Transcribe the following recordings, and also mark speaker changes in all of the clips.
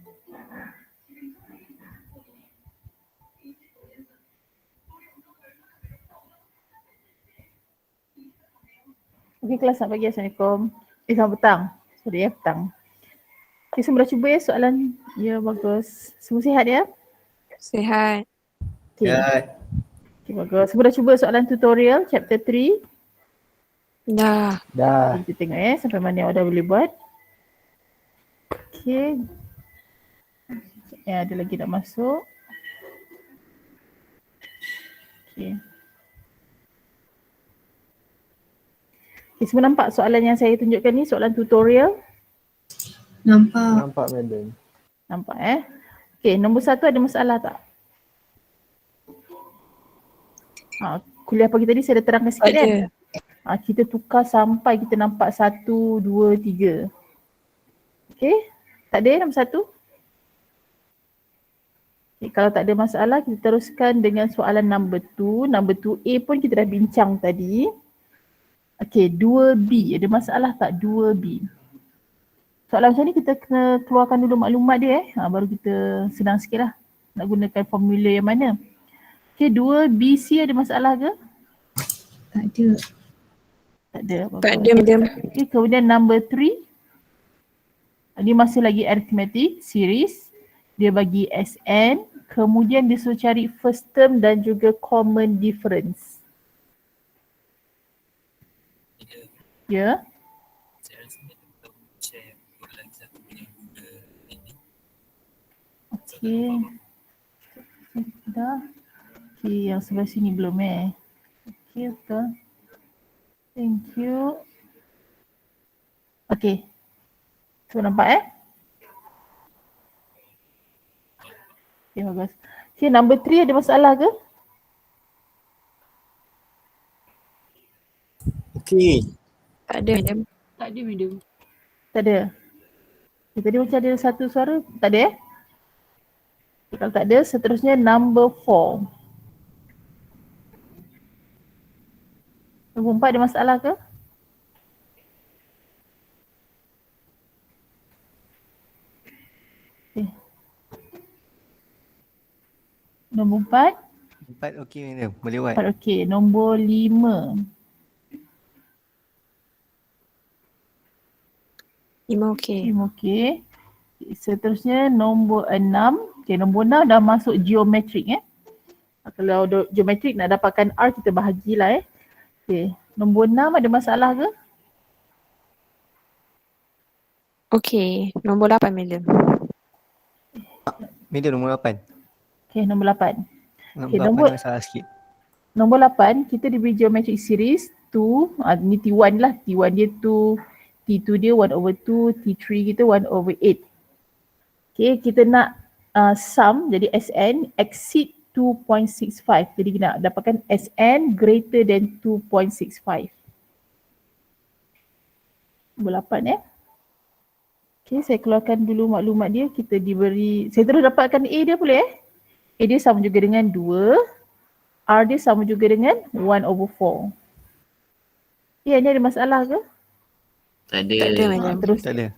Speaker 1: Okey, kelas selamat pagi. Assalamualaikum. Selamat petang. Sorry ya, petang. Okay, semua dah cuba ya soalan? Ya, bagus. Semua sihat ya?
Speaker 2: Sihat.
Speaker 1: Okay.
Speaker 3: Ya,
Speaker 1: Okay, bagus. Semua dah cuba soalan tutorial chapter 3?
Speaker 2: Dah.
Speaker 3: dah.
Speaker 1: Okay, kita tengok ya sampai mana yang dah boleh buat. Okay. Ya, ada lagi nak masuk. Okay. Okay, semua nampak soalan yang saya tunjukkan ni, soalan tutorial?
Speaker 4: Nampak.
Speaker 3: Nampak madam.
Speaker 1: Nampak Okay, nombor 1 ada masalah tak? Kuliah pagi tadi saya dah terangkan sikit kan? Kita tukar sampai kita nampak 1, 2, 3. Okay, tak ada nombor 1? Okay, kalau tak ada masalah kita teruskan dengan soalan number 2. Number 2A pun kita dah bincang tadi. Okay, 2B. Ada masalah tak 2B? Soalan macam ni kita kena keluarkan dulu maklumat dia baru kita senang sikit lah nak gunakan formula yang mana. Okay, 2BC ada masalah ke?
Speaker 4: Tak ada.
Speaker 1: Tak ada apa-apa.
Speaker 2: Tak ada madam.
Speaker 1: Okay, kemudian number 3. Ini masih lagi arithmetic series. Dia bagi SN. Kemudian dia suruh cari first term dan juga common difference. Ya. Okay. Dah. Okay, yang sebelah sini belum Okay, betul. Thank you. Okay. So nampak Okay, bagus. Okay, number 3 ada masalah ke?
Speaker 3: Okey.
Speaker 2: Tak ada madam.
Speaker 5: Tak ada madam.
Speaker 1: Tak ada. Okay, tadi macam ada satu suara, tak ada Okay, kalau tak ada, seterusnya number 4. Nombor 4 ada masalah ke? Okay. Nombor 4?
Speaker 3: 4 okey madam. Boleh buat.
Speaker 1: 4 okey. Nombor 5.
Speaker 2: 5 okey.
Speaker 1: 5 okey. Seterusnya nombor 6. Okey, nombor 6 dah masuk geometrik Kalau geometrik nak dapatkan R kita bahagilah Okey, nombor 6 ada masalah ke?
Speaker 2: Okey. Nombor 8 madam.
Speaker 3: Madam nombor 8.
Speaker 1: Okey, nombor 8.
Speaker 3: Nampak
Speaker 1: nombor-
Speaker 3: pandang salah sikit.
Speaker 1: Nombor 8 kita diberi geometric series 2, ni T1 lah. T1 dia 2, T2 dia 1/2, T3 kita 1/8. Okay, kita nak sum jadi SN exceed 2.65. Jadi kita nak dapatkan SN greater than 2.65. Nombor 8 Okay, saya keluarkan dulu maklumat dia. Kita diberi, saya terus dapatkan A dia boleh A dia sama juga dengan 2. R dia sama juga dengan 1/4. Ya, ni ada masalah ke?
Speaker 5: Tak ada.
Speaker 2: Tak ada madam.
Speaker 1: Terus
Speaker 3: Tak ada.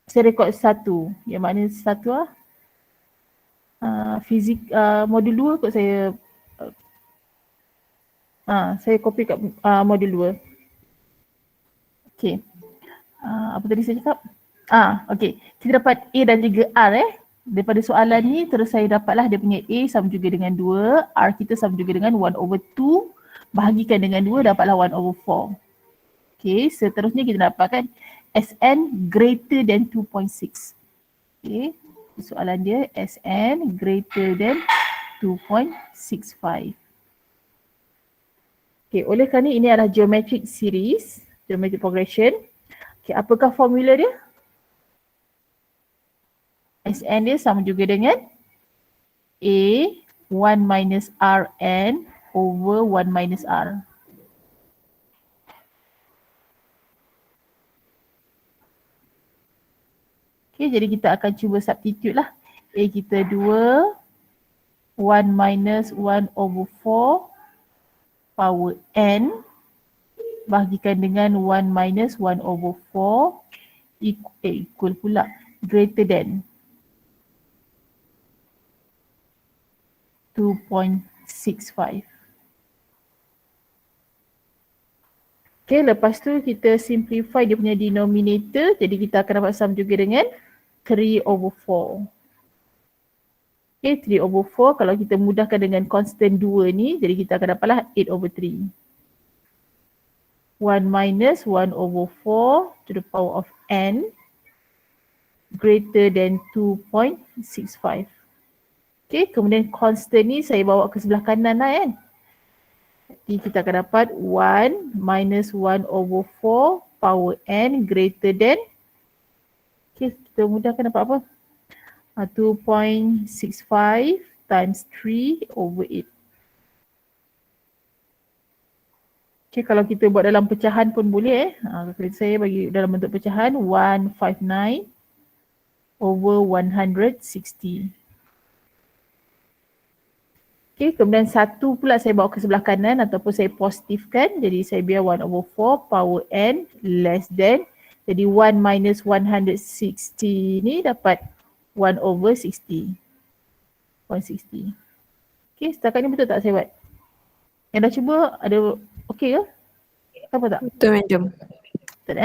Speaker 1: saya rekod 1. Yang maknanya 1 fizik modul 2 kot saya saya copy kat modul 2. Okey. Apa tadi saya cakap? Okey. Kita dapat A dan juga R Daripada soalan ni terus saya dapatlah dia punya A sama juga dengan 2, R kita sama juga dengan 1/2, bahagikan dengan 2 dapatlah 1/4. Okey, seterusnya kita dapatkan SN greater than 2.6. Okey, soalan dia SN greater than 2.65. Okey, oleh kerana ini adalah geometric series, geometric progression. Okey, apakah formula dia? SN dia sama juga dengan A 1 minus Rn over 1 minus R. Okay, jadi kita akan cuba substitute lah. A kita 2, 1 minus 1/4 power n bahagikan dengan 1 minus 1/4 equal pula greater than. 2.65. Okay, lepas tu kita simplify dia punya denominator. Jadi kita akan dapat sama juga dengan 3/4. Okay, 3/4 kalau kita mudahkan dengan constant 2 ni, jadi kita akan dapatlah 8/3. 1 minus 1/4 to the power of n greater than 2.65. Okay, kemudian constant ni saya bawa ke sebelah kanan lah kan. Jadi kita akan dapat 1 minus 1/4 power n greater than, okay, kita mudahkan dapat apa? 2.65 times 3/8. Okay, kalau kita buat dalam pecahan pun boleh kalkulator saya bagi dalam bentuk pecahan 159 over 160. Okay, kemudian 1 pula saya bawa ke sebelah kanan ataupun saya positifkan. Jadi saya biar 1/4 power n less than. Jadi 1 minus 160 ni dapat 1/60. 160. Okay, setakat ni betul tak saya buat? Yang dah cuba ada okey ke? Apa tak?
Speaker 2: Betul madam.
Speaker 1: Betul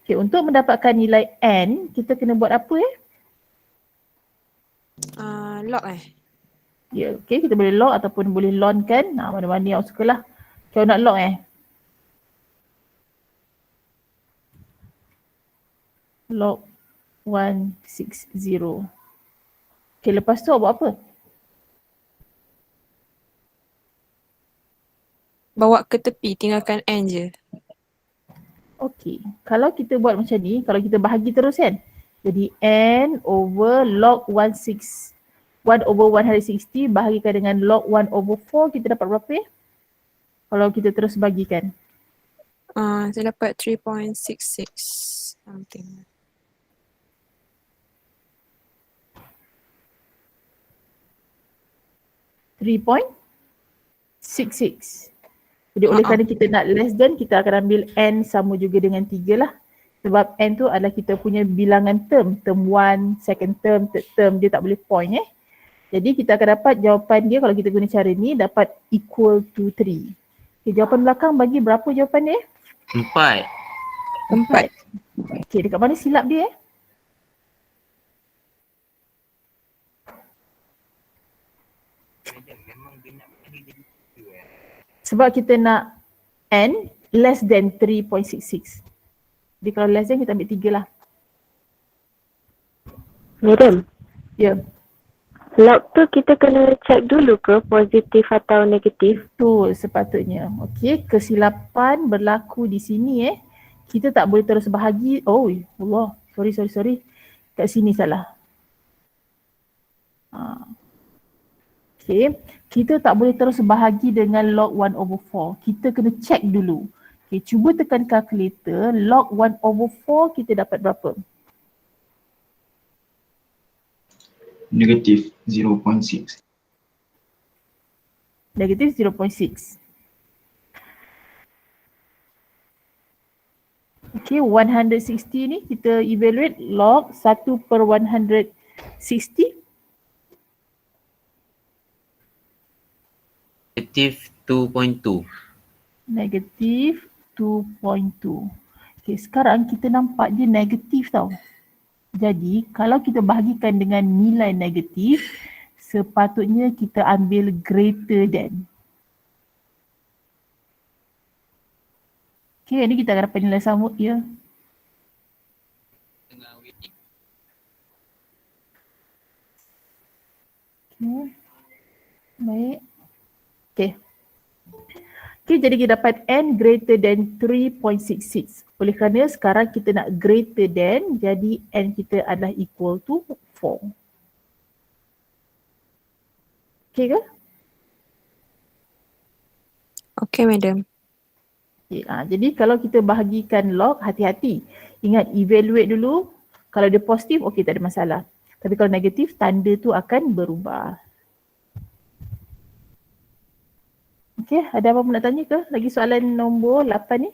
Speaker 1: Okay, untuk mendapatkan nilai n, kita kena buat apa
Speaker 2: Log
Speaker 1: Ya, okay, kita boleh log ataupun boleh lon kan. Mana-mana yang sukalah. Kalau nak log log 160. Okay, lepas tu awak buat apa?
Speaker 2: Bawa ke tepi, tinggalkan n je.
Speaker 1: Okay, kalau kita buat macam ni, kalau kita bahagi terus kan. Jadi n over log 1/160 bahagikan dengan log 1/4, kita dapat berapa kalau kita terus bagikan?
Speaker 2: Saya dapat 3.66 something.
Speaker 1: .66. Jadi oleh kerana kita nak less than, kita akan ambil n sama juga dengan 3 lah. Sebab n tu adalah kita punya bilangan term. Term 1, second term, third term, dia tak boleh point Jadi kita akan dapat jawapan dia kalau kita guna cara ni dapat equal to 3. Okay, jawapan belakang bagi berapa jawapan dia?
Speaker 5: 4.
Speaker 2: 4.
Speaker 1: Okay, dekat mana silap dia Sebab kita nak n less than 3.66. Jadi kalau less than kita ambil 3 lah.
Speaker 6: Madam,
Speaker 1: Ya,
Speaker 6: log tu kita kena check dulu ke positif atau negatif?
Speaker 1: betul sepatutnya. Okey, kesilapan berlaku di sini Kita tak boleh terus bahagi. Oh, Allah. Sorry. Kat sini salah. Okey, kita tak boleh terus bahagi dengan log 1/4. Kita kena check dulu. Okey, cuba tekan kalkulator. Log 1/4 kita dapat berapa?
Speaker 7: Negatif 0.6.
Speaker 1: Negatif 0.6. Okey, 160 ni kita evaluate log 1/160.
Speaker 5: Negatif 2.2.
Speaker 1: Negatif 2.2. Okey, sekarang kita nampak dia negatif tau. Jadi kalau kita bahagikan dengan nilai negatif, sepatutnya kita ambil greater than. Okey, ni kita akan dapat nilai sama ya. Okey. Baik. Okey. Okey, jadi kita dapat n greater than 3.66. Oleh kerana sekarang kita nak greater than, jadi n kita adalah equal to 4. Okey ke?
Speaker 2: Okay madam.
Speaker 1: Okay, jadi kalau kita bahagikan log, hati-hati. Ingat evaluate dulu. Kalau dia positif, okey tak ada masalah. Tapi kalau negatif, tanda tu akan berubah. Okey, ada apa-apa nak tanya ke? Lagi soalan nombor 8 ni?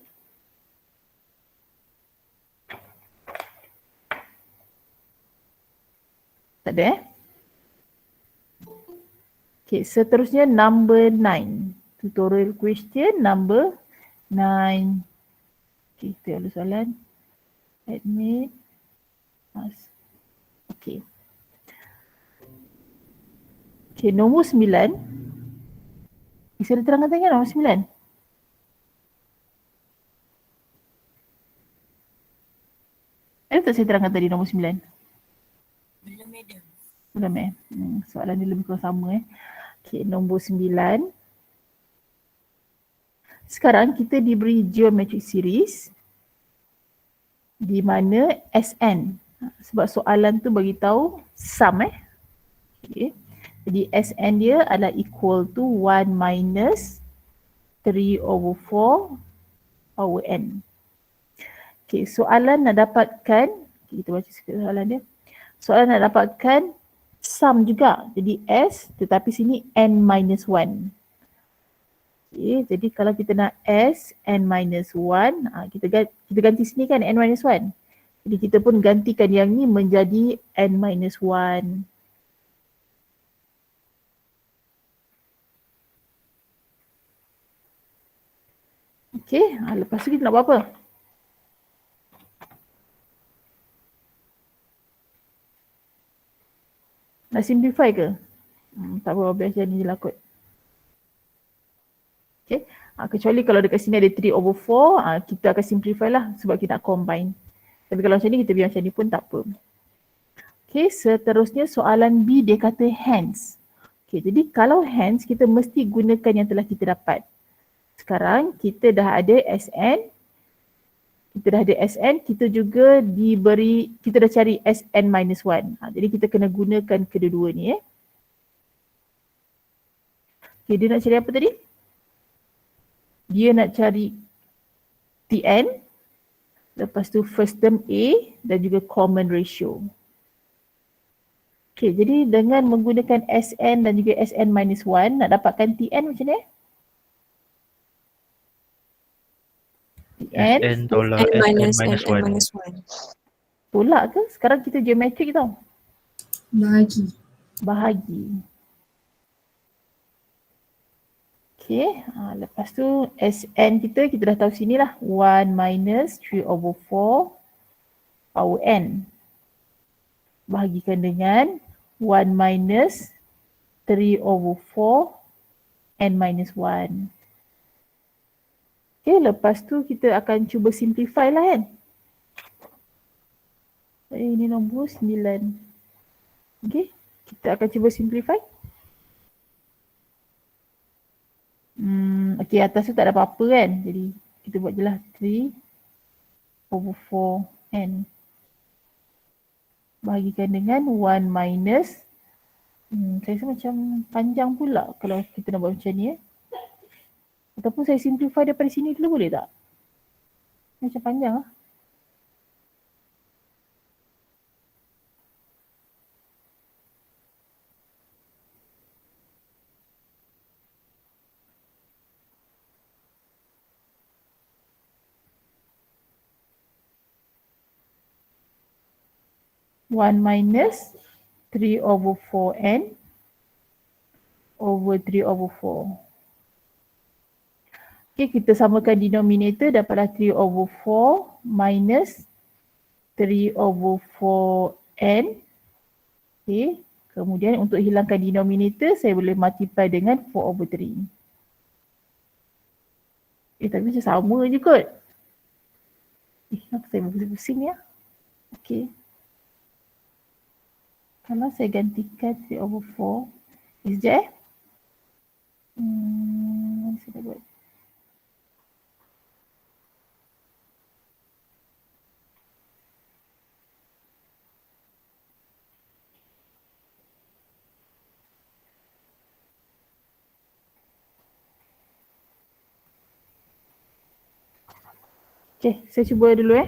Speaker 1: Tak ada Okay, seterusnya number 9. Tutorial question number 9. Okay, kita ada soalan. Admit. Okay. Okay, nombor 9. Bisa diterangkan tanya nombor 9? Ada tak saya terangkan tadi nombor 9?
Speaker 7: Belum, madam.
Speaker 1: Belum soalan dia lebih kurang sama Okay, nombor 9. Sekarang kita diberi geometric series di mana Sn. Sebab soalan tu bagi tahu sum Okay. Jadi Sn dia adalah equal to 1 minus 3/4 power n. Okay, soalan nak dapatkan, kita baca sikit soalan dia. Soalan nak dapatkan sum juga. Jadi S tetapi sini n minus 1. Okay, jadi kalau kita nak S n minus 1, kita ganti sini kan n minus 1. Jadi kita pun gantikan yang ni menjadi n minus 1. Okay, lepas tu kita nak buat apa? Nak simplify ke? Tak apa, biasa ni je lah kot. Okay, kecuali kalau dekat sini ada 3/4, kita akan simplify lah sebab kita nak combine. Tapi kalau macam ni, kita biar macam ni pun tak apa. Okay, seterusnya soalan B dia kata hence. Okay, jadi kalau hence, kita mesti gunakan yang telah kita dapat. Sekarang kita dah ada Sn. Kita juga diberi, kita dah cari Sn minus 1. Jadi kita kena gunakan kedua-dua ni Okay, dia nak cari apa tadi? Dia nak cari Tn. Lepas tu first term A dan juga common ratio. Okay, jadi dengan menggunakan Sn dan juga Sn minus 1, nak dapatkan Tn macam ni? Tn
Speaker 8: Sn tolak
Speaker 2: N minus
Speaker 8: Sn
Speaker 2: N
Speaker 8: minus 1.
Speaker 2: minus 1.
Speaker 1: tolak ke? Sekarang kita geometrik tau. Bahagi. Okay, lepas tu Sn kita dah tahu sini lah. 1 minus 3/4 power n. Bahagikan dengan 1 minus 3/4 n minus 1. Okay, lepas tu kita akan cuba simplify lah kan. Ini nombor 9. Okay, kita akan cuba simplify. Okay, atas tu tak ada apa-apa kan. Jadi kita buat je lah 3/4 n. Bahagikan dengan 1 minus. Saya rasa macam panjang pula kalau kita nak buat macam ni Ataupun saya simplify daripada sini dulu boleh tak? Macam panjang lah. One minus 3/4 n over 3/4. Okay, kita samakan denominator dapatlah 3/4 minus 3/4n. Okay, kemudian untuk hilangkan denominator saya boleh multiply dengan 4/3. Tapi macam sama je kot. Kenapa saya pusing-pusing ya? Okay. Kalau saya gantikan 3/4, sekejap mana saya dah buat? Okay, saya cuba dulu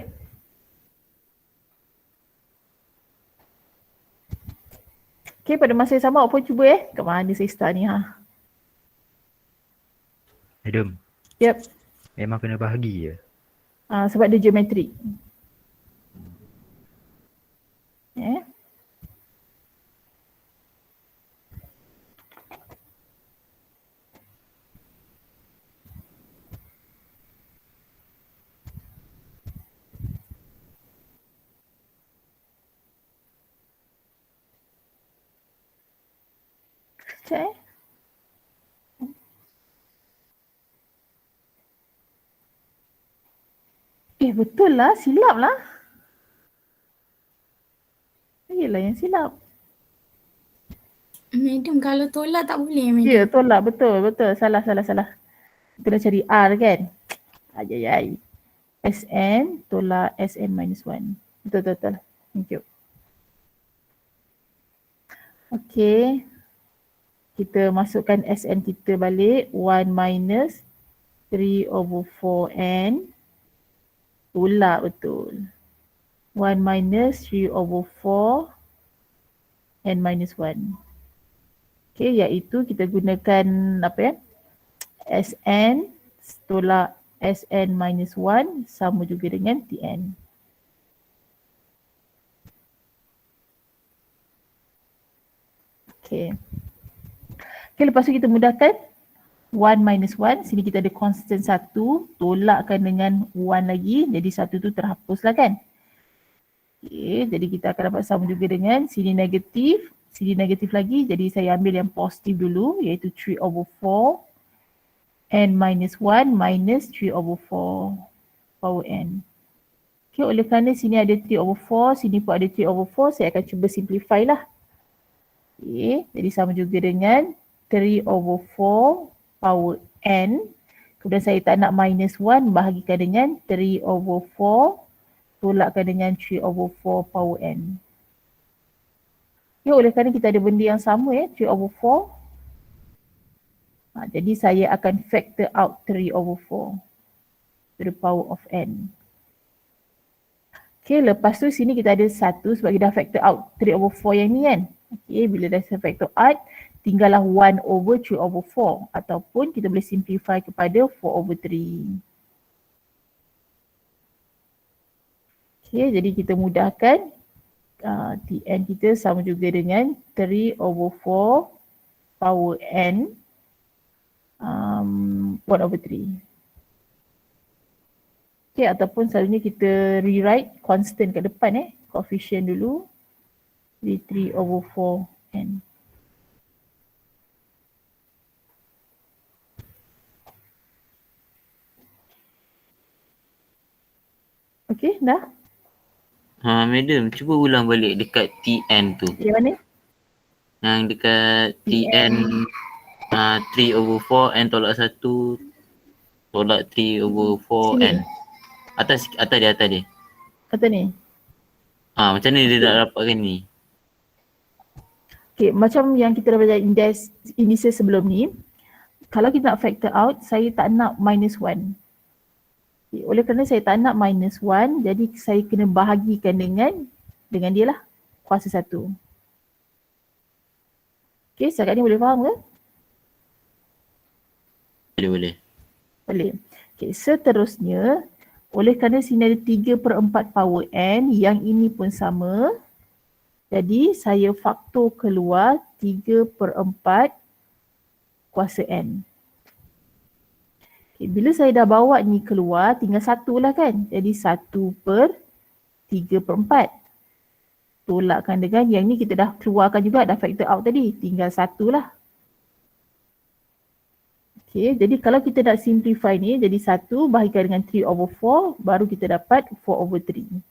Speaker 1: Okay, pada masa yang sama awak pun cuba Kat mana saya start ni
Speaker 8: Madam,
Speaker 1: Yep.
Speaker 8: memang kena bahagi je.
Speaker 1: Sebab dia geometrik. Cek betul lah, silap lah. Yelah yang silap.
Speaker 4: Madam, kalau tolak tak boleh, madam.
Speaker 1: Ya, tolak. Betul. Salah. Kita dah cari R kan? Ayai. SN tolak SN minus 1. Betul. Thank you. Okay. Kita masukkan SN kita balik. 1 minus 3/4N. Tolak betul. 1 minus 3/4 N minus 1. Okay, iaitu kita gunakan apa ya? SN tolak SN minus 1 sama juga dengan TN. Okay, lepas tu kita mudahkan 1 minus 1. Sini kita ada constant 1. Tolakkan dengan 1 lagi. Jadi 1 tu terhapus lah kan. Okay, jadi kita akan dapat sama juga dengan sini negatif lagi. Jadi saya ambil yang positif dulu iaitu 3/4 N minus 1 minus 3/4 power N. Okay, oleh kerana sini ada 3/4, sini pun ada 3/4, saya akan cuba simplify lah. Okay, jadi sama juga dengan 3/4 power N. Kemudian saya tak nak minus 1, bahagikan dengan 3/4 tolakkan dengan 3/4 power N. Okay, oleh kerana kita ada benda yang sama 3/4. Jadi saya akan factor out 3/4 to the power of N. Okay, lepas tu sini kita ada 1 sebab kita dah factor out 3/4 yang ni kan. Okay, bila dah factor out, tinggallah 1/3/4 ataupun kita boleh simplify kepada 4/3. Okay, jadi kita mudahkan Tn kita sama juga dengan 3/4 power N 1/3. Okay, ataupun selalunya kita rewrite constant kat depan coefficient dulu. Jadi 3/4 N. Okay, dah?
Speaker 5: Madam, cuba ulang balik dekat TN tu.
Speaker 1: Yang mana?
Speaker 5: Yang dekat TN 3/4 N tolak 1 tolak 3/4 N. Atas dia.
Speaker 1: Kata ni.
Speaker 5: Macam ni dia nak dapatkan ni?
Speaker 1: Okay, macam yang kita dah belajar indices sebelum ni. Kalau kita nak factor out, saya tak nak minus 1. Okay, oleh kerana saya tak nak minus 1, jadi saya kena bahagikan dengan dia lah, kuasa 1. Okay, setakat ni boleh faham ke?
Speaker 5: Boleh.
Speaker 1: Boleh. Okay, seterusnya, oleh kerana sini ada 3/4 power N, yang ini pun sama. Jadi saya faktor keluar 3/4 kuasa N. Okay, bila saya dah bawa ni keluar, tinggal 1 lah kan. Jadi 1/3/4. Tolakkan dengan yang ni kita dah keluarkan juga, dah factor out tadi. Tinggal 1 lah. Okay, jadi kalau kita nak simplify ni, jadi 1 bahagikan dengan 3/4, baru kita dapat 4/3.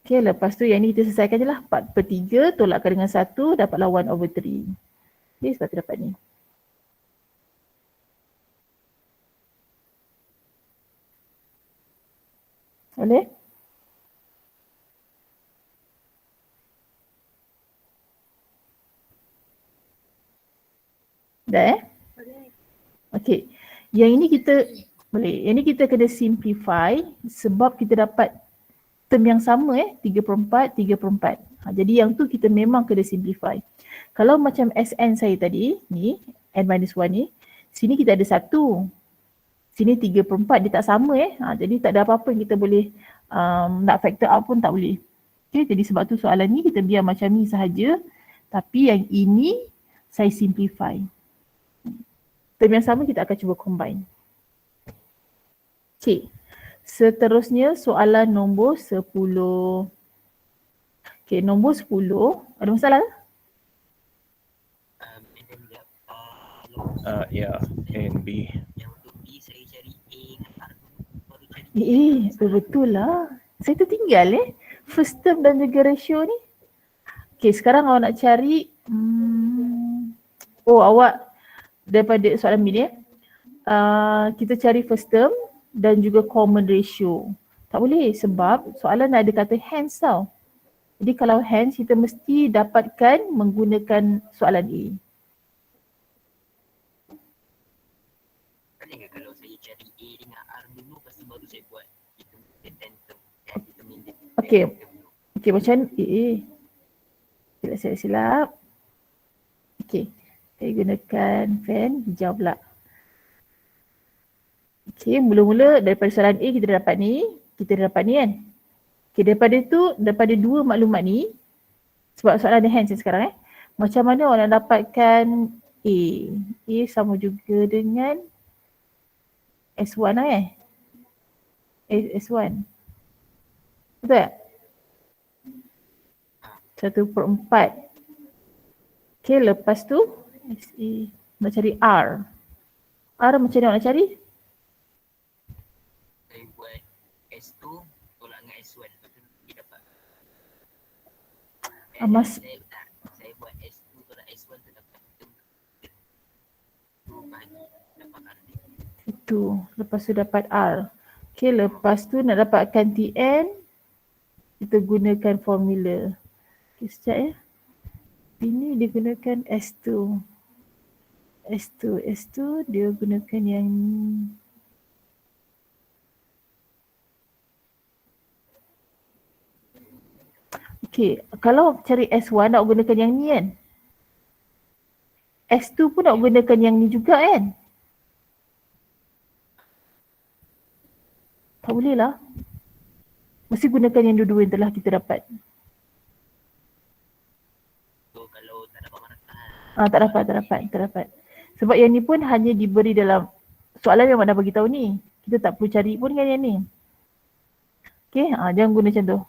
Speaker 1: Okay, lepas tu yang ni kita selesaikan je lah. 4/3 tolakkan dengan 1, dapatlah 1/3. Okay, sebab tu dapat ni. Boleh? Dah Okay. Yang ini kita boleh. Yang ini kita kena simplify sebab kita dapat term yang sama 3/4. Jadi yang tu kita memang kena simplify. Kalau macam SN saya tadi, ni N-1 ni, sini kita ada 1. Sini 3/4, dia tak sama jadi tak ada apa-apa yang kita boleh nak factor out pun tak boleh. Okay, jadi sebab tu soalan ni kita biar macam ni sahaja. Tapi yang ini saya simplify. Term yang sama kita akan cuba combine. Okay. Seterusnya soalan nombor 10. Okay, nombor 10. Ada masalah ke?
Speaker 9: Ya, A and B.
Speaker 7: Yang untuk B saya cari A dengan R dulu, baru cari
Speaker 1: Betul lah. Saya tertinggal first term dan juga ratio ni. Okay, sekarang awak nak cari awak daripada soalan B ni kita cari first term dan juga common ratio. Tak boleh sebab soalan ada kata hence tau. Jadi kalau hence kita mesti dapatkan menggunakan soalan A.
Speaker 7: Boleh ke kalau saya cari A dengan R dulu, lepas tu baru saya buat determinant.
Speaker 1: Okey macam silap. Okey, saya gunakan fan hijau pula. Okey, mula-mula daripada soalan A kita dapat ni kan. Okey, daripada dua maklumat ni, sebab soalan ada hence sekarang macam mana orang nak dapatkan A? A sama juga dengan S1 lah S1. Betul tak? 1/4. Okay, lepas tu SA nak cari R. R macam mana nak cari?
Speaker 7: Saya buat S2 tolak dengan S1, lepas tu dia dapat. Saya buat S2 tolak S1 tu dapat tu bagi dapat R.
Speaker 1: Itu, lepas tu dapat R. Okay, lepas tu nak dapatkan TN, kita gunakan formula. Okay, sekejap Ini dia gunakan S2 dia gunakan yang okay, kalau cari S1 nak gunakan yang ni kan. S2 pun nak gunakan yang ni juga kan. Tak boleh lah. Mesti gunakan yang dua-dua yang telah kita dapat.
Speaker 7: So kalau tak dapat
Speaker 1: Tak dapat. Sebab yang ni pun hanya diberi dalam soalan yang mana bagi tahu ni. Kita tak perlu cari pun kan yang ni. Okay, jangan guna macam tu.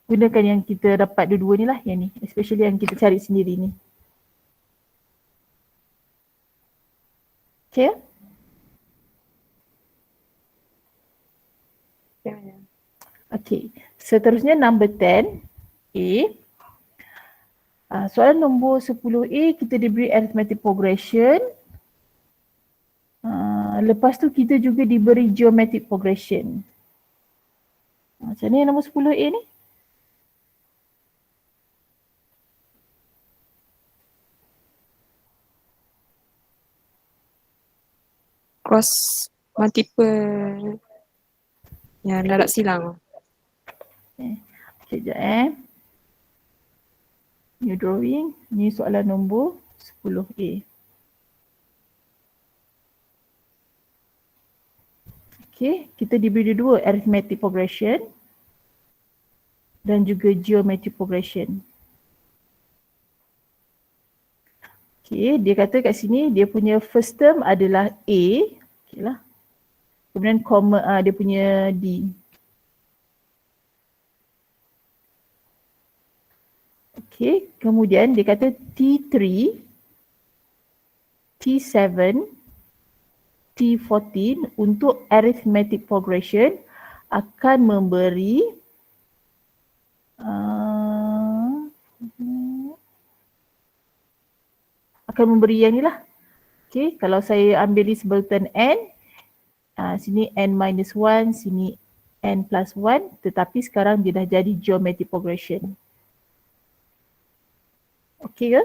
Speaker 1: Gunakan yang kita dapat dua-dua ni lah, yang ni. Especially yang kita cari sendiri ni. Okay? Okay, seterusnya number 10 A. Soalan nombor 10A kita diberi arithmetic progression. Lepas tu kita juga diberi geometric progression. Macam ni nombor 10A ni?
Speaker 2: Cross multiple yang lalat silang.
Speaker 1: Sekejap New drawing. Ni soalan nombor 10A. Okay, kita diberi dua arithmetic progression dan juga geometric progression. Okay, dia kata kat sini dia punya first term adalah A. Okay lah. Kemudian dia punya D. Okay, kemudian dia kata T3, T7, T14 untuk arithmetic progression akan memberi yang ni lah. Okay, kalau saya ambil di sebutan N, sini N-1, sini N+1, tetapi sekarang dia dah jadi geometric progression. Okay ke?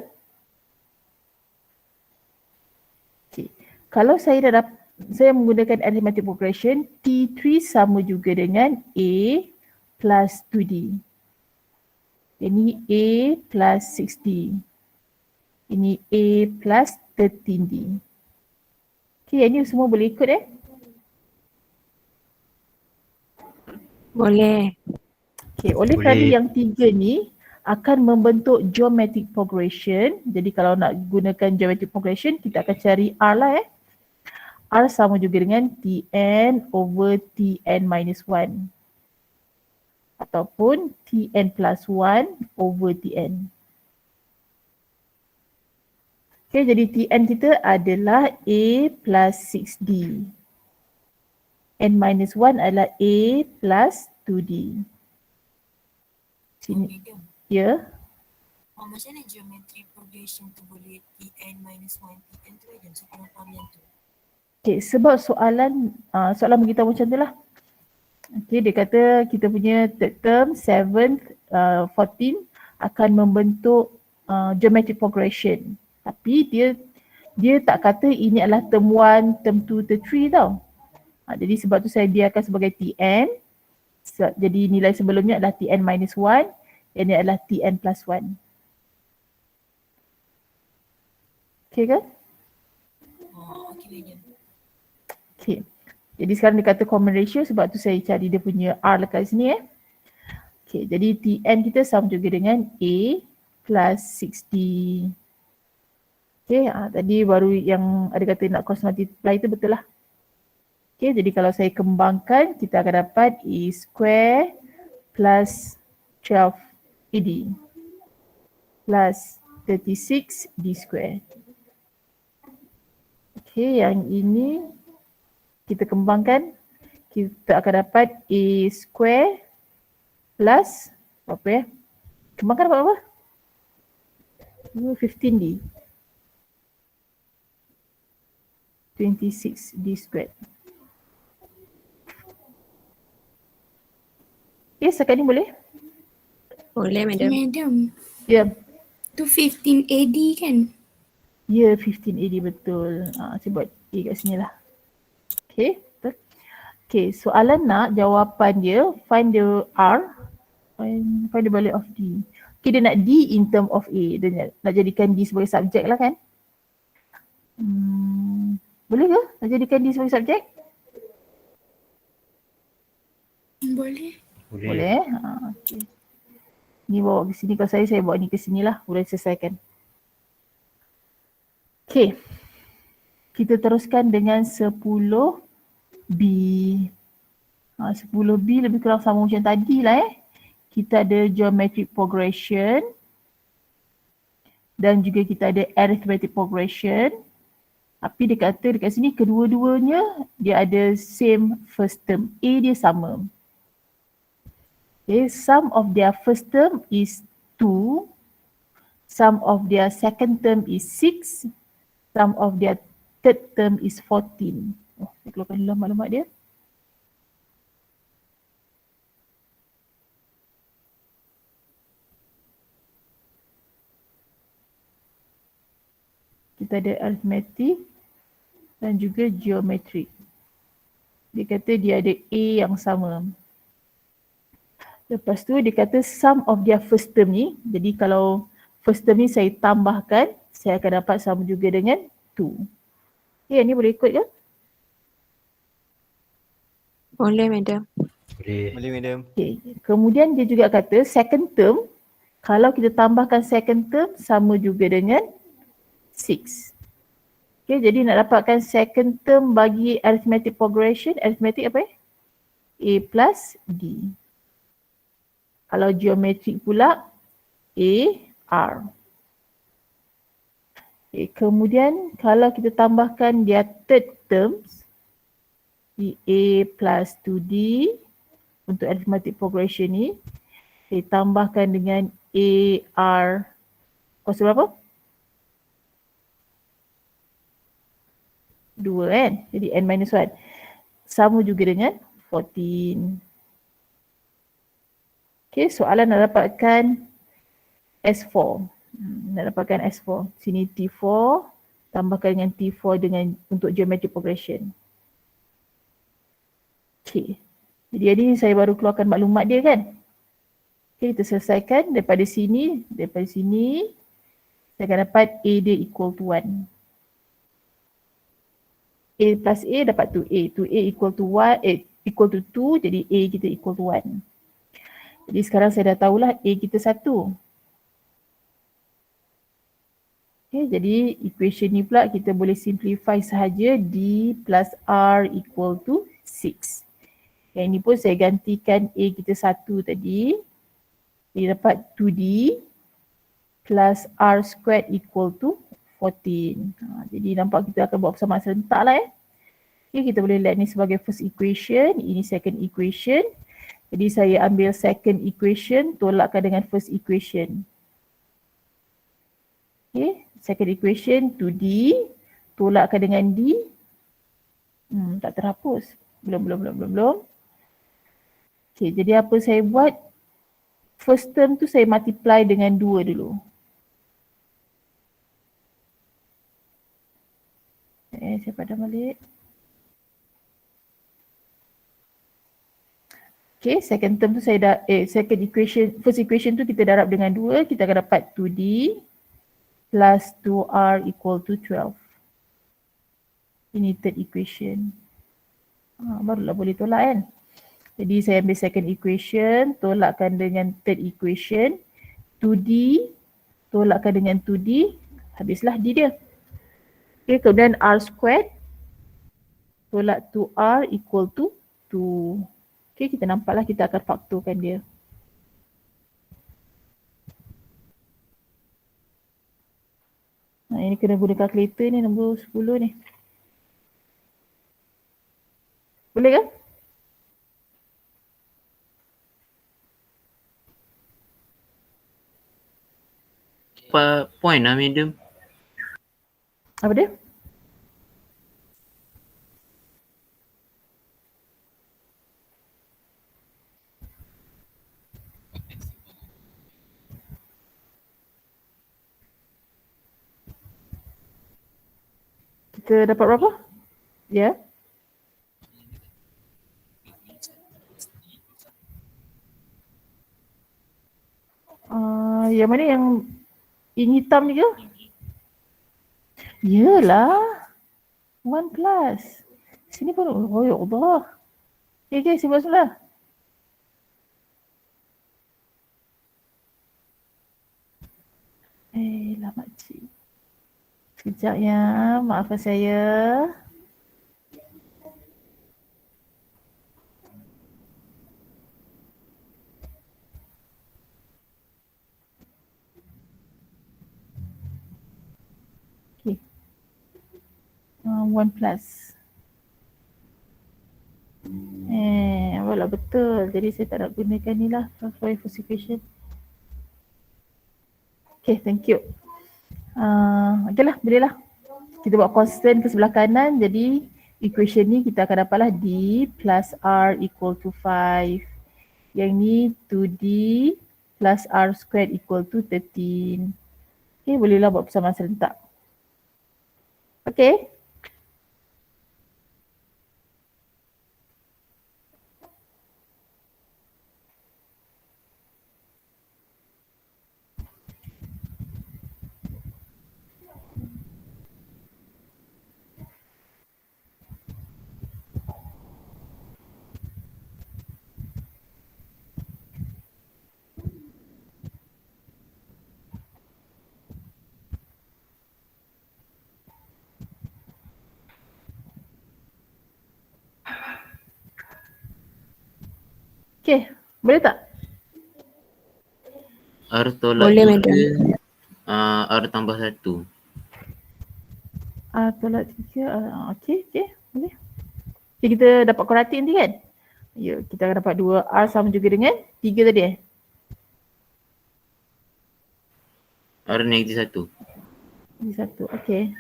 Speaker 1: Okay. Kalau saya menggunakan arithmetic progression, T3 sama juga dengan A plus 2D. Ini A plus 6D. Ini A plus 13D. Okay, yang ni semua boleh ikut
Speaker 2: Boleh.
Speaker 1: Okay, oleh kerana yang tiga ni akan membentuk geometric progression. Jadi kalau nak gunakan geometric progression, kita akan cari R lah R sama juga dengan Tn over Tn minus 1. Ataupun Tn plus 1 over Tn. Okay, jadi Tn kita adalah A plus 6D. N minus 1 adalah A plus 2D. Sini.
Speaker 7: Madam,
Speaker 1: Ya.
Speaker 7: macam mana geometry progression tu boleh Tn minus 1 Tn tu Madam? Saya kurang faham yang tu.
Speaker 1: Okay, sebab soalan beritahu macam tu lah. Okay, dia kata kita punya third term, 7th, 14 akan membentuk geometric progression. Tapi dia tak kata ini adalah term 1, term 2, term 3 tau. Jadi sebab tu saya biarkan sebagai Tn. Jadi nilai sebelumnya adalah Tn minus 1, yang ini adalah Tn plus 1. Okay kan?
Speaker 7: Okey Madam.
Speaker 1: Okay. Jadi sekarang dia kata common ratio, sebab tu saya cari dia punya R dekat sini Okay, jadi Tn kita sama juga dengan A plus 6D. Okay, tadi baru yang ada kata nak cross multiply tu betul lah. Okay, jadi kalau saya kembangkan, kita akan dapat A square plus 12AD plus 36D square. Okay, yang ini kita kembangkan, kita akan dapat A square plus apa kembangkan dapat apa? 15D 26D squared. Okay, setakat ni boleh?
Speaker 2: Boleh, Madam.
Speaker 4: Madam,
Speaker 1: Ya,
Speaker 4: tu 15 AD kan?
Speaker 1: ya 15AD betul. Saya buat A kat sini lah. Okay, betul. Okay, soalan nak jawapan dia, find the R, find the value of D. Okay, dia nak D in term of A. Dia nak jadikan D sebagai subjek lah kan? Boleh ke nak jadikan D sebagai subjek?
Speaker 4: Boleh.
Speaker 1: Boleh. Okay. Ni bawa ke sini, kalau saya bawa ni ke sini lah. Boleh selesaikan. Okay. Kita teruskan dengan 10B. 10B lebih kurang sama macam tadi lah Kita ada geometric progression. Dan juga kita ada arithmetic progression. Tapi dia kata dekat sini kedua-duanya dia ada same first term. A dia sama. Okay, sum of their first term is 2. Sum of their second term is 6. Sum of their third term is 14. Saya keluarkan dulu maklumat dia. Kita ada arithmetic dan juga geometrik. Dia kata dia ada A yang sama. Lepas tu dia kata sum of their first term ni. Jadi kalau first term ni saya tambahkan, saya akan dapat sama juga dengan 2. Okay, ni boleh ikut ke?
Speaker 2: Boleh, Madam.
Speaker 8: Boleh.
Speaker 3: Boleh madam.
Speaker 1: Okay. Kemudian dia juga kata second term, kalau kita tambahkan second term sama juga dengan 6. Okay, jadi nak dapatkan second term bagi arithmetic progression, arithmetic apa A plus D. Kalau geometrik pula A, R. Okay, kemudian kalau kita tambahkan dia third terms, di A plus 2D untuk arithmetic progression ni, kita tambahkan dengan A, R, kuasa berapa? 2 kan? Jadi N minus 1. Sama juga dengan 14. Okay, soalan nak dapatkan S4. Nak dapatkan S4. Sini T4, tambahkan dengan T4 dengan untuk geometric progression. Okay. Jadi hari ni saya baru keluarkan maklumat dia kan. Okay, kita selesaikan daripada sini. Daripada sini, saya akan dapat A dia equal to 1. A plus A dapat 2A. 2A equal to 1, equal to 2, jadi A kita equal to 1. Jadi sekarang saya dah tahulah A kita 1. Okay, jadi equation ni pula kita boleh simplify sahaja D plus R equal to 6. Yang ini pun saya gantikan A kita 1 tadi. Dia dapat 2D plus R squared equal to 14. Jadi nampak kita akan buat persamaan serentak lah Okay, kita boleh lihat ni sebagai first equation, ini second equation. Jadi saya ambil second equation, tolakkan dengan first equation. Okay, second equation 2D, tolakkan dengan D. Tak terhapus. Belum. Okay, jadi apa saya buat? First term tu saya multiply dengan 2 dulu. Saya padam balik. Okay, second term tu saya dah, second equation, first equation tu kita darab dengan 2, kita akan dapat 2D plus 2R equal to 12. Ini third equation. Barulah boleh tolak kan. Jadi saya ambil second equation, tolakkan dengan third equation. 2D, tolakkan dengan 2D, habislah D dia. Okay, kemudian R squared, tolak 2R equal to 2. Okay, kita nampaklah kita akan faktorkan dia. Ini kena guna kalkulator ni, nombor 10 ni. Boleh kan?
Speaker 5: Apa point lah medium?
Speaker 1: Apa dia? Kita dapat berapa? Ya. Yang mana yang hitam ni ke? Yelah. 1 plus. Sini pun, oh ya Allah. Okay, saya buat semula. Lah makcik. Sekejap ya, maafkan saya. Okay. 1 plus. Walau betul. Jadi saya tak nak gunakan ni lah. For first equation. Okay, thank you. Okay lah, boleh lah. Kita buat constant ke sebelah kanan. Jadi equation ni kita akan dapatlah D plus R equal to 5. Yang ni 2D plus R squared equal to 13. Okay, bolehlah buat persamaan serentak. Okay. Okay, boleh tak?
Speaker 5: R tolak
Speaker 2: Boleh,
Speaker 5: 3,
Speaker 2: madam.
Speaker 5: R tambah 1.
Speaker 1: Tolak 3, okay, boleh. Okay, kita dapat kuadratik nanti kan? Ya, kita akan dapat 2R sama juga dengan 3 tadi
Speaker 5: R negatif 1.
Speaker 1: Ini 1, okay.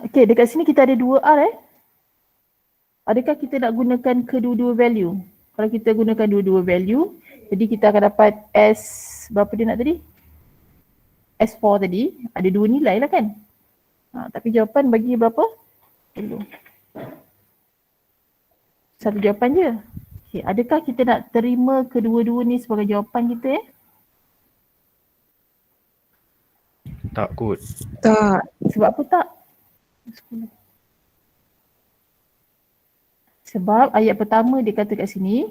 Speaker 1: Okay, dekat sini kita ada 2R Adakah kita nak gunakan kedua-dua value? Kalau kita gunakan dua-dua value, jadi kita akan dapat S, berapa dia nak tadi? S4 tadi, ada 2 nilai lah kan? Tapi jawapan bagi berapa? Dulu. Satu jawapan je. Okay, adakah kita nak terima kedua-dua ni sebagai jawapan kita
Speaker 8: Tak kot.
Speaker 2: Tak.
Speaker 1: Sebab apa tak? Sebab ayat pertama dia kata kat sini.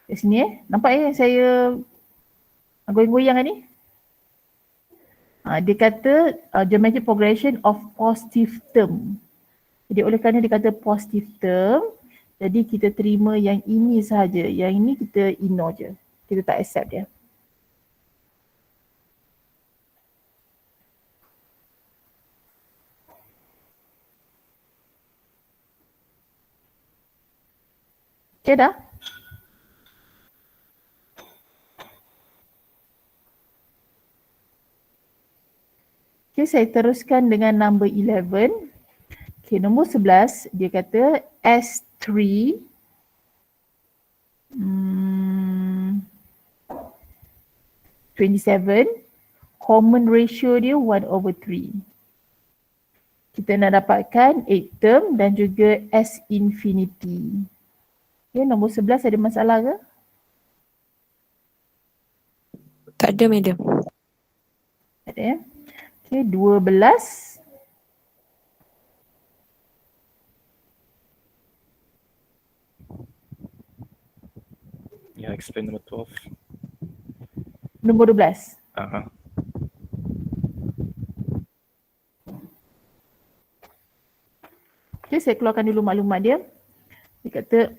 Speaker 1: Kat sini nampak saya goyang-goyang ni. Dia kata geometric progression of positive term. Jadi oleh kerana dia kata positive term, jadi kita terima yang ini sahaja. Yang ini kita ignore je. Kita tak accept dia. Okay dah? Okay, saya teruskan dengan number 11. Okay, nombor 11 dia kata S3 27, common ratio dia 1/3. Kita nak dapatkan 8 term dan juga S infinity. Okay, nombor 11 ada masalah ke?
Speaker 2: Tak ada, madam.
Speaker 1: Tak ada ya? Okay, 12.
Speaker 9: Yeah, explain number 12.
Speaker 1: Nombor 12.
Speaker 9: Uh-huh.
Speaker 1: Okay, saya keluarkan dulu maklumat dia. Dia kata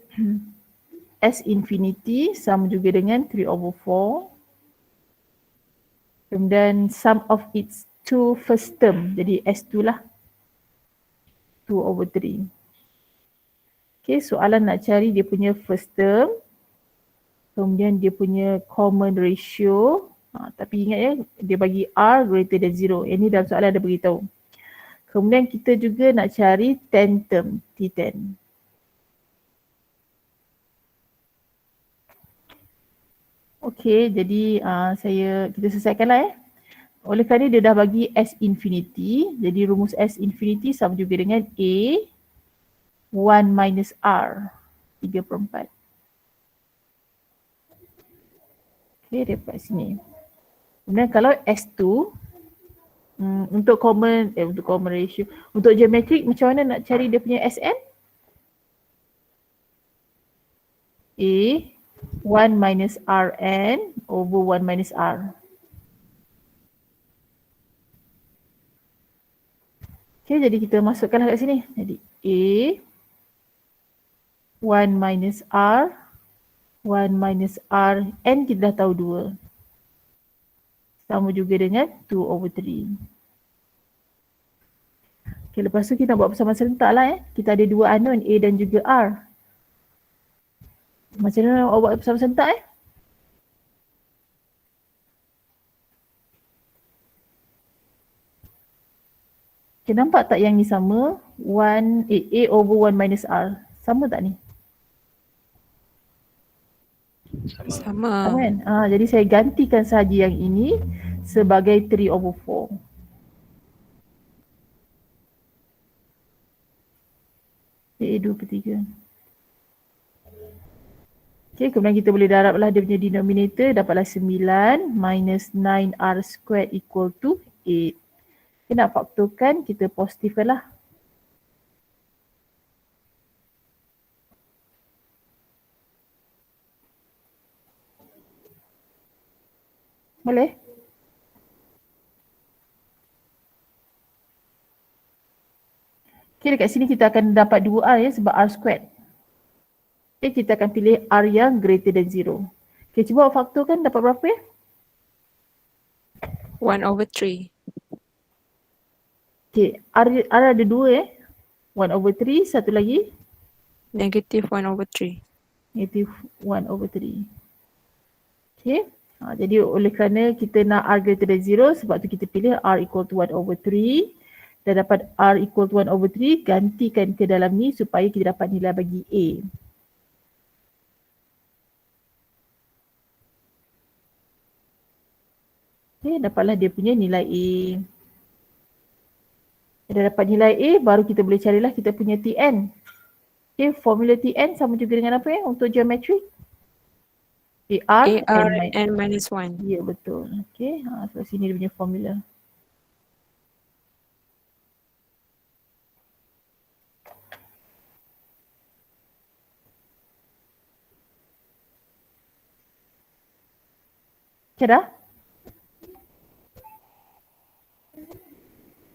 Speaker 1: S infinity sama juga dengan 3/4. Kemudian sum of its two first term. Jadi S2 lah. 2/3. Okay, soalan nak cari dia punya first term. Kemudian dia punya common ratio. Tapi ingat ya, dia bagi R greater than 0. Yang ni dalam soalan ada beritahu. Kemudian kita juga nak cari 10 term, T10. Okey, jadi kita selesaikanlah ya. Oleh kerana dia dah bagi S infinity, jadi rumus S infinity sama juga dengan A 1 minus R 3/4. Okey, dapat sini. Kemudian kalau S2 untuk common ratio, untuk geometrik macam mana nak cari dia punya SN? A 1 minus Rn over 1 minus R. Okay, jadi kita masukkanlah kat sini. Jadi A 1 minus R 1 minus R N kita dah tahu 2. Sama juga dengan 2/3. Okay, lepas tu kita buat persamaan serentak lah ya. Kita ada dua unknown A dan juga R. Macam mana nak buat persamaan serentak eh? Okay, nampak tak yang ni sama? A over 1 minus R. Sama tak ni?
Speaker 2: Sama.
Speaker 1: Kan? Jadi saya gantikan sahaja yang ini sebagai 3/4. A 2/3. Okay, kemudian kita boleh darablah dia punya denominator, dapatlah 9 minus 9R squared equal to 8. Okay, nak faktorkan, kita positifkan lah. Boleh? Okay, dekat sini kita akan dapat 2R ya sebab R squared. Okay, kita akan pilih R yang greater than 0. Okay, cuba faktorkan dapat berapa ya?
Speaker 2: 1/3.
Speaker 1: Okay, R ada 2 ya. 1/3, satu lagi?
Speaker 2: Negative 1/3.
Speaker 1: Negative 1/3. Okay. Jadi oleh kerana kita nak R greater than 0, sebab tu kita pilih R equal to 1/3. Dan dapat R equal to 1/3, gantikan ke dalam ni supaya kita dapat nilai bagi A. Okay, dapatlah dia punya nilai A. Dah dapat nilai A, baru kita boleh carilah kita punya Tn. Okay, formula Tn sama juga dengan apa ya untuk geometri? AR
Speaker 2: N minus 1.
Speaker 1: Ya, betul. Okay, so sini dia punya formula. Okay dah?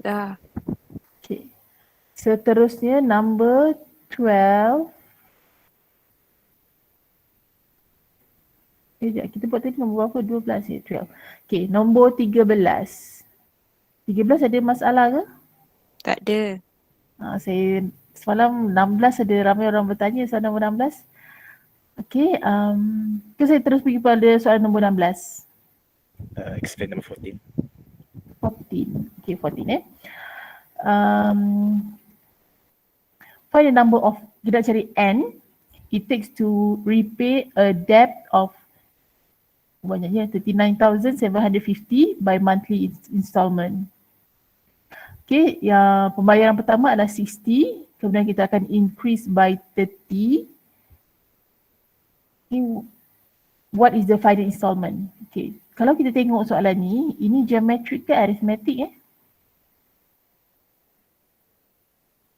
Speaker 2: Dah.
Speaker 1: Okay. Seterusnya number 12. Sekejap, kita buat tadi nombor berapa? 12 ya? 12. Okay, nombor 13. 13 ada masalah ke?
Speaker 2: Tak ada.
Speaker 1: Saya semalam 16 ada ramai orang bertanya soal nombor 16. Okay, saya terus pergi pada soalan nombor 16.
Speaker 9: Explain number 14.
Speaker 1: 14. Okay, 14 find the number of, kita cari n, it takes to repay a debt of banyaknya 39,750 by monthly installment. Okay, yang pembayaran pertama adalah 60, kemudian kita akan increase by 30. Okay, what is the final installment? Okay, kalau kita tengok soalan ni, ini geometric ke arithmetic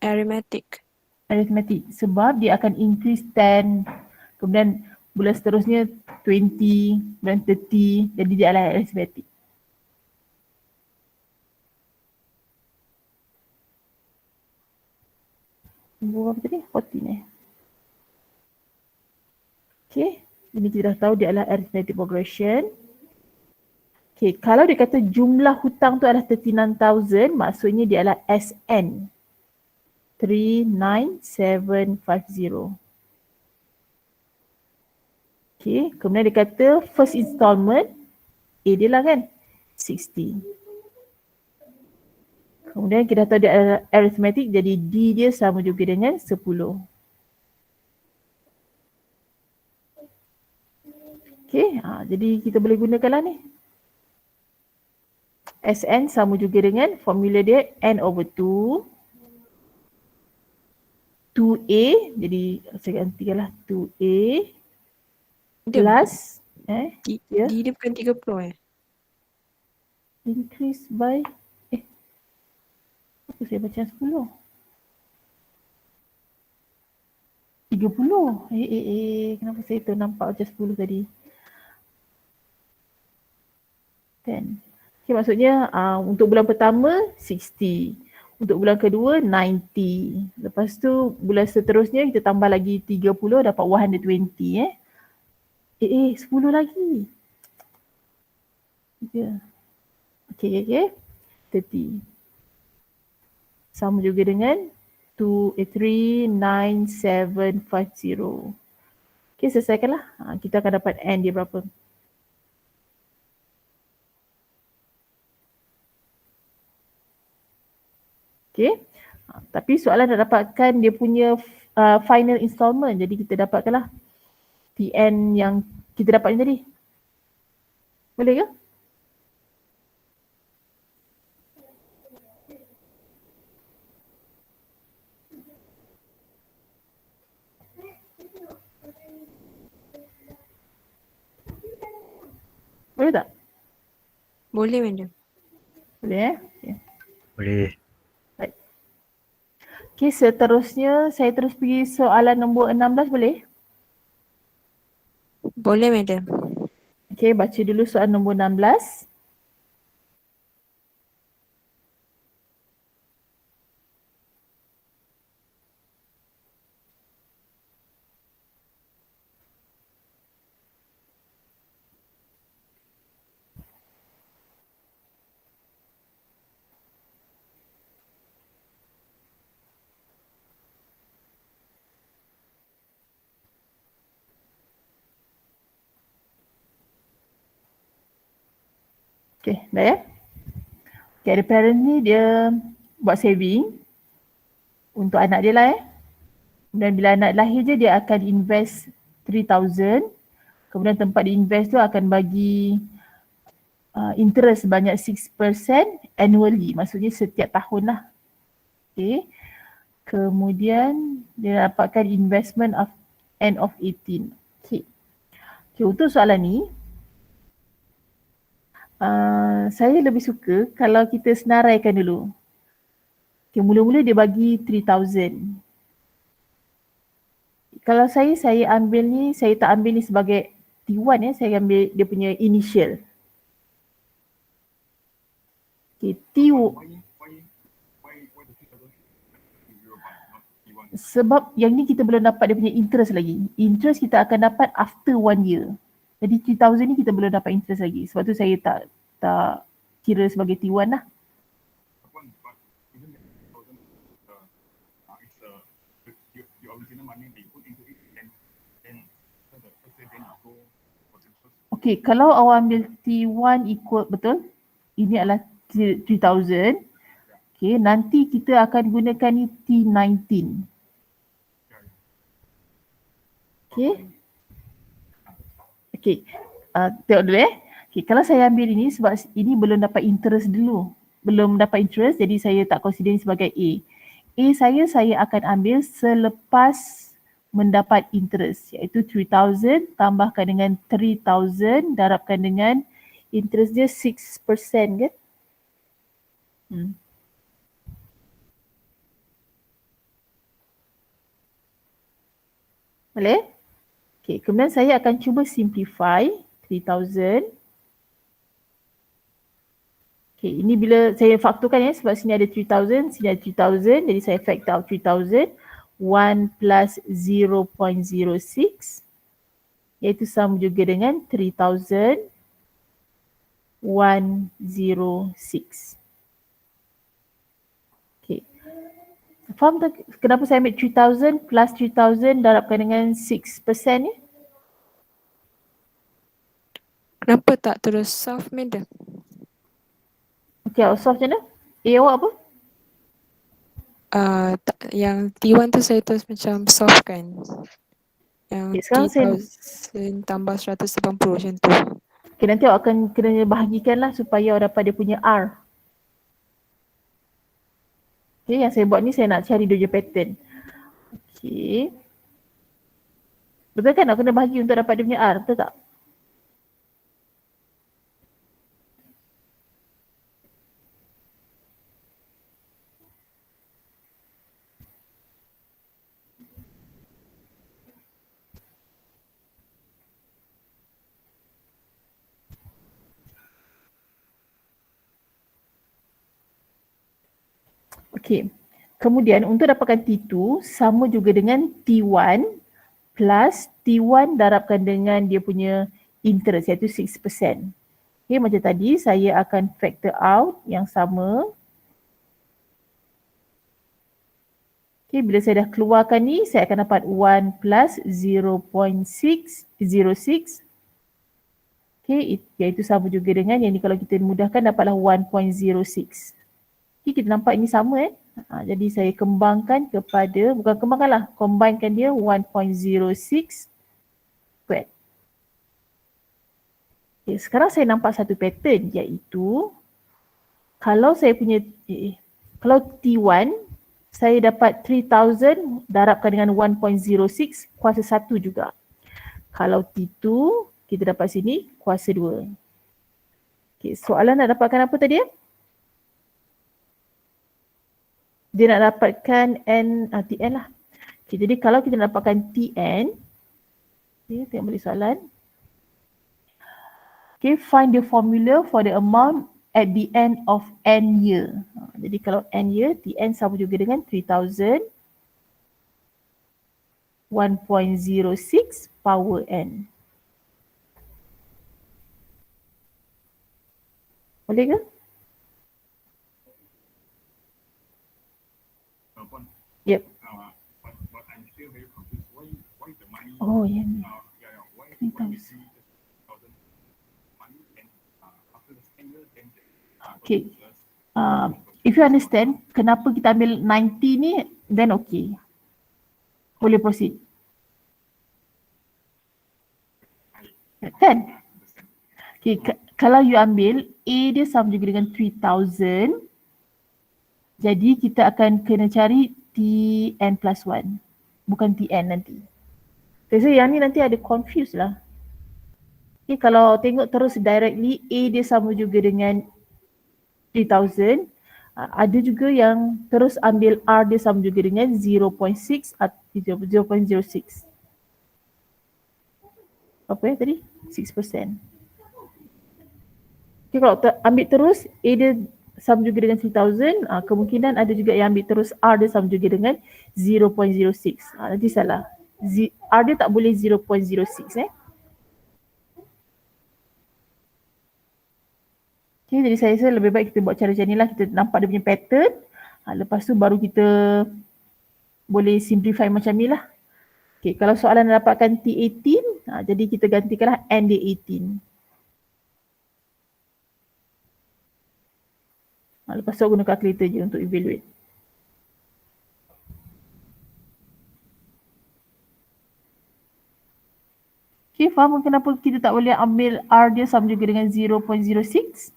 Speaker 2: Arithmetic.
Speaker 1: Arithmetic, sebab dia akan increase 10, kemudian bulan seterusnya 20, kemudian 30, jadi dia adalah arithmetic. Nombor berapa tadi? 14 Okay, ini kita dah tahu dia adalah arithmetic progression. Okay, kalau dia kata jumlah hutang tu adalah 39,000, maksudnya dia adalah SN 39750. Okay, kemudian dia kata first installment, dia lah kan, 60. Kemudian kita tahu dia adalah arithmetic, jadi D dia sama juga dengan 10. Okay, jadi kita boleh gunakanlah ni. SN sama juga dengan formula dia N over 2. 2A, jadi saya gantikanlah 2A plus,
Speaker 2: D dia bukan 30
Speaker 1: increase by, apa saya baca 10? 30. Kenapa saya ternampak macam 10 tadi? 10. Okay, maksudnya untuk bulan pertama 60. Untuk bulan kedua 90. Lepas tu bulan seterusnya kita tambah lagi 30 dapat 120 10 lagi. Okay. 30. Sama juga dengan 39750. Okay, selesaikanlah. Kita akan dapat N dia berapa. Okay. Tapi soalan nak dapatkan dia punya final installment. Jadi kita dapatkanlah TN yang kita dapat ni tadi. Boleh ke? Boleh tak?
Speaker 2: Boleh, madam.
Speaker 1: Boleh Okay.
Speaker 8: Boleh.
Speaker 1: Okay, seterusnya saya terus pergi soalan nombor 16 boleh?
Speaker 2: Boleh, madam.
Speaker 1: Okay, baca dulu soalan nombor 16. Okay, dah ya? Okay, ada parent ni dia buat saving untuk anak dia lah Dan bila anak lahir je dia akan invest 3,000. Kemudian tempat dia invest tu akan bagi interest sebanyak 6% annually. Maksudnya setiap tahun lah. Okay. Kemudian dia dapatkan investment of end of 18. Okay. Okay, untuk soalan ni saya lebih suka kalau kita senaraikan dulu. Okay, mula-mula dia bagi 3,000. Kalau saya ambil ni, saya tak ambil ni sebagai T1 saya ambil dia punya initial. Okay, sebab yang ni kita belum dapat dia punya interest lagi. Interest kita akan dapat after 1 year. Jadi 3,000 ni kita belum dapat interest lagi. Sebab tu saya tak kira sebagai T1 lah. Okay, kalau awak ambil T1 equal, betul? Ini adalah 3000. Okay, nanti kita akan gunakan ni T19. Okay. Okay, tengok dulu Okay, kalau saya ambil ini sebab ini belum dapat interest dulu. Belum dapat interest, jadi saya tak consider ini sebagai A. A saya akan ambil selepas mendapat interest, iaitu 3000 tambahkan dengan 3000 darabkan dengan interest dia 6% kan? Boleh? Okay, kemudian saya akan cuba simplify 3000. Okay, ini bila saya faktorkan ya, sebab sini ada 3000, sini ada 3000, jadi saya factor out 3000. 1 plus 0.06 iaitu sama juga dengan 3106. Okay. Faham tak kenapa saya ambil 3000 plus 3000 darabkan dengan 6% ni?
Speaker 2: Kenapa tak terus solve, madam?
Speaker 1: Okay, awak solve macam mana? A awak apa?
Speaker 2: Yang T1 tu saya terus macam solve kan. Yang
Speaker 1: Okay, sekarang
Speaker 2: 3000 tambah 180 macam tu.
Speaker 1: Okay, nanti awak akan kena bahagikan lah supaya awak dapat dia punya R. Okay, yang saya buat ni saya nak cari dia punya pattern. Okay. Betul kan nak kena bahagi untuk dapat dia punya R, betul tak? Okay. Kemudian untuk dapatkan T2 sama juga dengan T1 plus T1 darabkan dengan dia punya interest iaitu 6%. Okay, macam tadi saya akan factor out yang sama. Okay, bila saya dah keluarkan ni saya akan dapat 1 plus 0.606. Okay, iaitu sama juga dengan yang ni kalau kita mudahkan dapatlah 1.06. Okay, kita nampak ini sama jadi saya kembangkan kepada, bukan kembangkanlah, combinekan dia 1.06 squared. Okay, sekarang saya nampak satu pattern iaitu kalau saya punya, kalau T1 saya dapat 3000 darabkan dengan 1.06 kuasa 1 juga. Kalau T2 kita dapat sini kuasa 2. Okay, soalan nak dapatkan apa tadi ya? Dia nak dapatkan Tn lah. Okay, jadi kalau kita nak dapatkan Tn, okay, tengok balik soalan. Okay, find the formula for the amount at the end of n year. Jadi kalau n year, Tn sama juga dengan 3000, 1.06 power n. Boleh ke? Yep. Oh, yang ni. 3000. Okay. If you understand kenapa kita ambil 90 ni, then okay. Boleh proceed. Kan? Okay, kalau you ambil A dia sama juga dengan 3000. Jadi kita akan kena cari Tn plus 1. Bukan Tn nanti. So yang ni nanti ada confuse lah. Okay, kalau tengok terus directly A dia sama juga dengan 3000. Ada juga yang terus ambil R dia sama juga dengan 0.6 atau 0.06. Apa ya tadi? 6%. Okay, kalau ambil terus A dia sama juga dengan 3000, kemungkinan ada juga yang ambil terus R dia sama juga dengan 0.06. Nanti salah. R dia tak boleh 0.06 Okay, jadi saya rasa lebih baik kita buat cara macam ni lah. Kita nampak dia punya pattern. Lepas tu baru kita boleh simplify macam ni lah. Okay, kalau soalan dapatkan T18, jadi kita gantikanlah N dia 18. Lepas tu guna calculator je untuk evaluate. Okay, faham kenapa kita tak boleh ambil R dia sama juga dengan 0.06?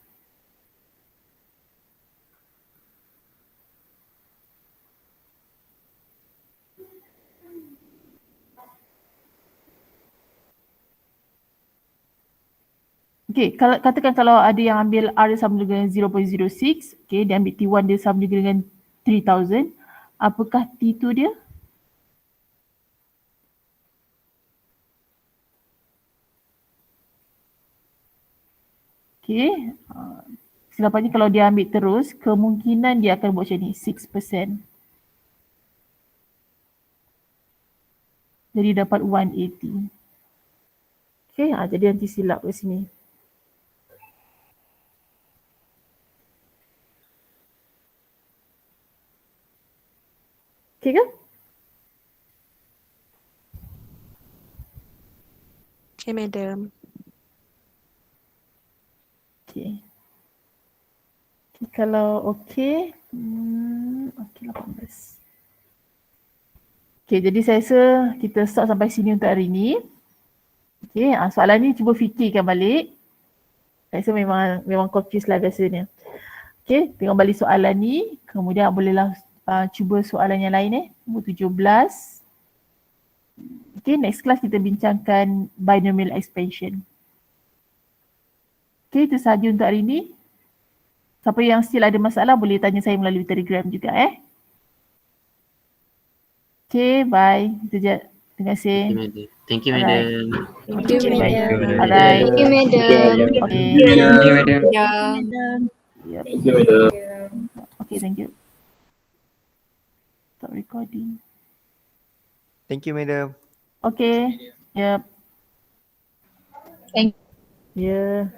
Speaker 1: Okay, katakan kalau ada yang ambil R dia sama juga dengan 0.06, okay, dia ambil T1 dia sama juga dengan 3000, apakah T2 dia? Okay, selepas ni kalau dia ambil terus, kemungkinan dia akan buat macam ni, 6%. Jadi dapat 180. Okay, jadi nanti silap ke sini. Okay ke?
Speaker 2: Okay, madam.
Speaker 1: Okay. Okay, kalau okay, okay 18. Okay, jadi saya rasa kita stop sampai sini untuk hari ni. Okay, soalan ni cuba fikirkan balik. Saya rasa memang confused lah biasanya. Okay, tengok balik soalan ni. Kemudian bolehlah cuba soalan yang lain nombor 17. Okay, next class kita bincangkan binomial expansion. Okay, itu sahaja untuk hari ni. Siapa yang still ada masalah boleh tanya saya melalui Telegram juga Okay, bye. Itu je. Terima kasih.
Speaker 5: Thank you,
Speaker 1: Alright.
Speaker 5: madam.
Speaker 4: Thank you,
Speaker 1: Okay, bye.
Speaker 4: madam.
Speaker 1: Alright.
Speaker 4: Thank you, madam.
Speaker 1: Okay.
Speaker 2: Okay, madam.
Speaker 1: Yep.
Speaker 4: Thank you, madam.
Speaker 1: Okay, thank you. Stop recording.
Speaker 3: Thank you, madam.
Speaker 1: Okay. Yep.
Speaker 4: Thank
Speaker 1: Yeah.